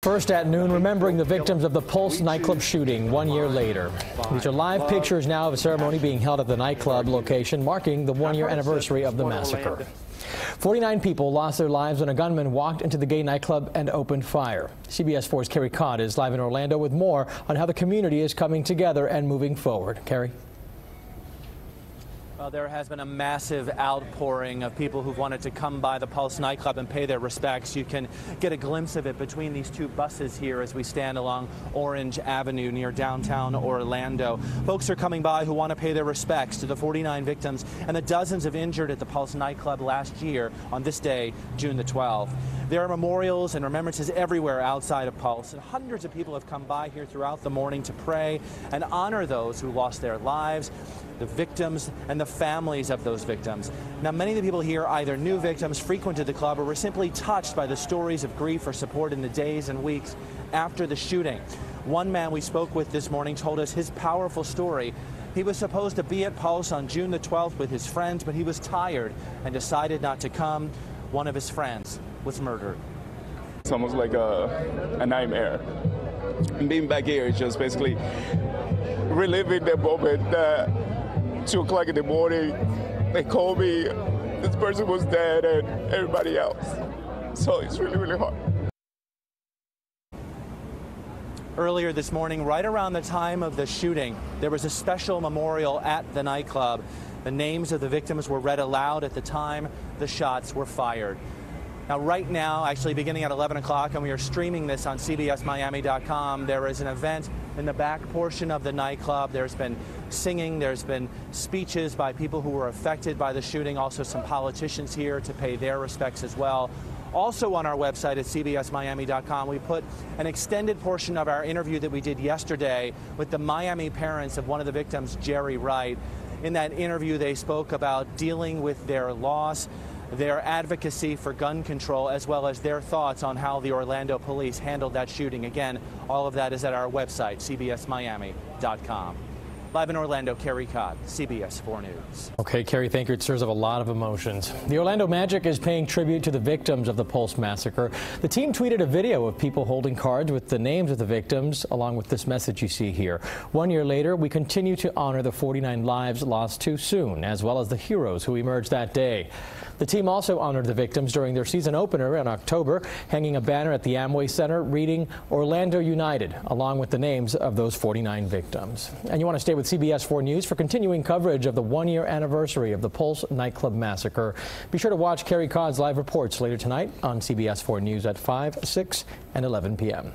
First at noon, remembering the victims of the Pulse nightclub shooting 1 year later. These are live pictures now of a ceremony being held at the nightclub location, marking the 1 year anniversary of the massacre. 49 people lost their lives when a gunman walked into the gay nightclub and opened fire. CBS 4's Carey is live in Orlando with more on how the community is coming together and moving forward. Carey? Well, there has been a massive outpouring of people who've wanted to come by the Pulse nightclub and pay their respects. You can get a glimpse of it between these two buses here as we stand along Orange Avenue near downtown Orlando. Folks are coming by who want to pay their respects to the 49 victims and the dozens of injured at the Pulse nightclub last year on this day, June the 12th. There are memorials and remembrances everywhere outside of Pulse, and hundreds of people have come by here throughout the morning to pray and honor those who lost their lives, the victims, and the families of those victims. Now, many of the people here either knew victims, frequented the club, or were simply touched by the stories of grief or support in the days and weeks after the shooting. One man we spoke with this morning told us his powerful story. He was supposed to be at Pulse on June the 12th with his friends, but he was tired and decided not to come. One of his friends was murdered. It's almost like a nightmare. Being back here is just basically reliving the moment. 2 o'clock in the morning, they called me, this person was dead and everybody else. So it's really, really hard. Earlier this morning, right around the time of the shooting, there was a special memorial at the nightclub. The names of the victims were read aloud at the time the shots were fired. Now, right now, actually beginning at 11 o'clock, and we are streaming this on CBSMiami.com, there is an event in the back portion of the nightclub. There's been singing, there's been speeches by people who were affected by the shooting, also some politicians here to pay their respects as well. Also on our website at CBSMiami.com, we put an extended portion of our interview that we did yesterday with the Miami parents of one of the victims, Jerry Wright. In that interview, they spoke about dealing with their loss, their advocacy for gun control, as well as their thoughts on how the Orlando police handled that shooting. Again, all of that is at our website, CBSMiami.com. Live in Orlando, Carey, CBS 4 News. Okay, Carey, thank you. It stirs up a lot of emotions. The Orlando Magic is paying tribute to the victims of the Pulse massacre. The team tweeted a video of people holding cards with the names of the victims, along with this message you see here. 1 year later, we continue to honor the 49 lives lost too soon, as well as the heroes who emerged that day. The team also honored the victims during their season opener in October, hanging a banner at the Amway Center reading Orlando United, along with the names of those 49 victims. And you want to stay with CBS 4 News for continuing coverage of the 1 year anniversary of the Pulse nightclub massacre. Be sure to watch Carey live reports later tonight on CBS 4 News at 5, 6, and 11 p.m.